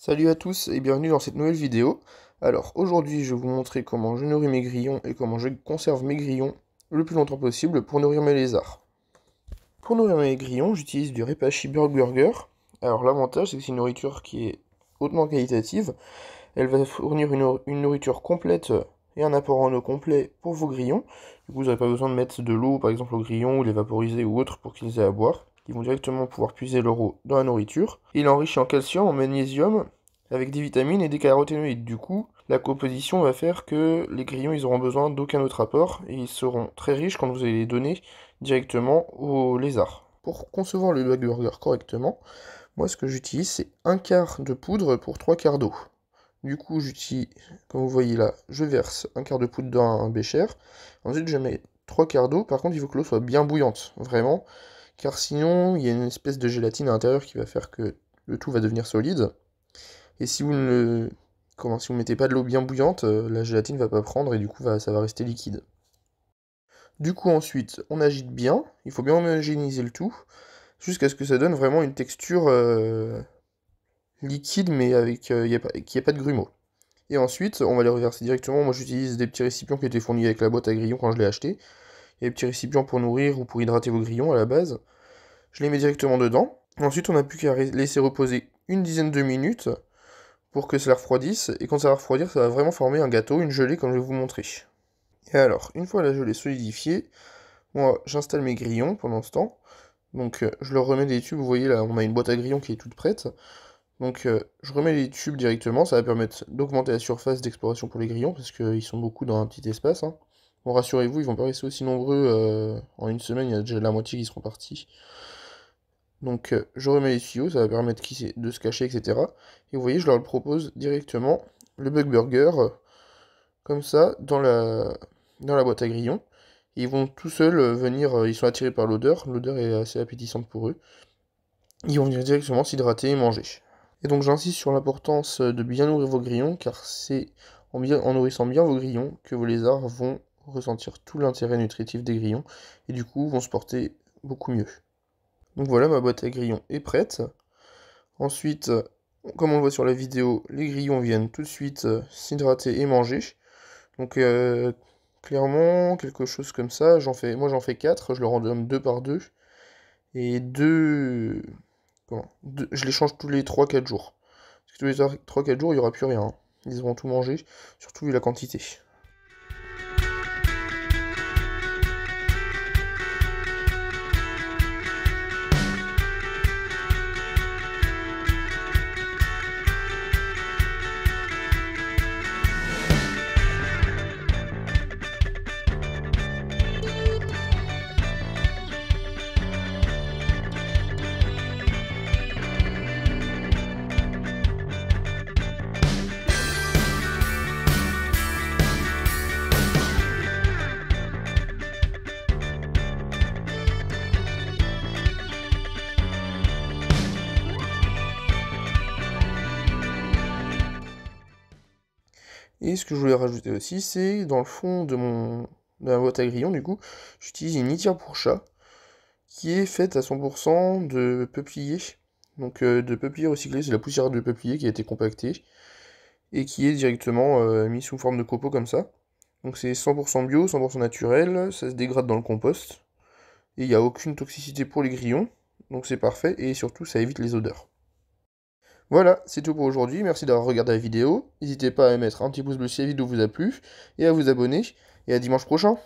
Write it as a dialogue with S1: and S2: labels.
S1: Salut à tous et bienvenue dans cette nouvelle vidéo. Alors aujourd'hui je vais vous montrer comment je nourris mes grillons et comment je conserve mes grillons le plus longtemps possible pour nourrir mes lézards. Pour nourrir mes grillons, j'utilise du Repashy Bird Burger. Alors l'avantage c'est que c'est une nourriture qui est hautement qualitative. Elle va fournir une nourriture complète et un apport en eau complet pour vos grillons. Du coup vous n'avez pas besoin de mettre de l'eau par exemple aux grillons ou les vaporiser ou autre pour qu'ils aient à boire. Ils vont directement pouvoir puiser leur eau dans la nourriture. Il est enrichi en calcium, en magnésium, avec des vitamines et des caroténoïdes. Du coup, la composition va faire que les grillons, ils auront besoin d'aucun autre apport et ils seront très riches quand vous allez les donner directement aux lézards. Pour concevoir le bug burger correctement, moi ce que j'utilise c'est un quart de poudre pour 3 quarts d'eau. Du coup, j'utilise, comme vous voyez là, je verse un quart de poudre dans un bécher. Ensuite, je mets 3 quarts d'eau. Par contre, il faut que l'eau soit bien bouillante, vraiment. Car sinon, il y a une espèce de gélatine à l'intérieur qui va faire que le tout va devenir solide. Et si vous ne si vous mettez pas de l'eau bien bouillante, la gélatine va pas prendre et du coup ça va rester liquide. Du coup ensuite, on agite bien, il faut bien homogénéiser le tout, jusqu'à ce que ça donne vraiment une texture liquide mais avec qu'il n'y ait pas de grumeaux. Et ensuite, on va les reverser directement. Moi j'utilise des petits récipients qui étaient fournis avec la boîte à grillons quand je l'ai acheté. Il y a des petits récipients pour nourrir ou pour hydrater vos grillons à la base. Je les mets directement dedans. Ensuite, on n'a plus qu'à laisser reposer une dizaine de minutes pour que ça refroidisse. Et quand ça va refroidir, ça va vraiment former un gâteau, une gelée, comme je vais vous montrer. Et alors, une fois la gelée solidifiée, moi j'installe mes grillons pendant ce temps. Donc je leur remets des tubes. Vous voyez là, on a une boîte à grillons qui est toute prête. Donc je remets les tubes directement. Ça va permettre d'augmenter la surface d'exploration pour les grillons parce qu'ils sont beaucoup dans un petit espace. Hein. Bon, rassurez-vous, ils vont pas rester aussi nombreux en une semaine. Il y a déjà la moitié qui seront partis. Donc je remets les tuyaux, ça va permettre de se cacher, etc. Et vous voyez, je leur propose directement le bug burger, comme ça, dans la boîte à grillons. Et ils vont tout seuls venir, ils sont attirés par l'odeur est assez appétissante pour eux. Ils vont venir directement s'hydrater et manger. Et donc j'insiste sur l'importance de bien nourrir vos grillons, car c'est en nourrissant bien vos grillons que vos lézards vont ressentir tout l'intérêt nutritif des grillons, et du coup vont se porter beaucoup mieux. Donc voilà, ma boîte à grillons est prête. Ensuite, comme on le voit sur la vidéo, les grillons viennent tout de suite s'hydrater et manger. Donc clairement, quelque chose comme ça, moi j'en fais 4, je leur en donne 2 par 2. Et je les change tous les 3-4 jours. Parce que tous les 3-4 jours, il n'y aura plus rien. Hein. Ils auront tout mangé, surtout vu la quantité. Et ce que je voulais rajouter aussi, c'est dans le fond de ma boîte à grillons, du coup, j'utilise une litière pour chat qui est faite à 100% de peuplier. Donc de peuplier recyclé, c'est la poussière de peuplier qui a été compactée et qui est directement mise sous forme de copeaux comme ça. Donc c'est 100% bio, 100% naturel, ça se dégrade dans le compost. Et il n'y a aucune toxicité pour les grillons, donc c'est parfait, et surtout ça évite les odeurs. Voilà, c'est tout pour aujourd'hui, merci d'avoir regardé la vidéo, n'hésitez pas à mettre un petit pouce bleu si la vidéo vous a plu, et à vous abonner, et à dimanche prochain.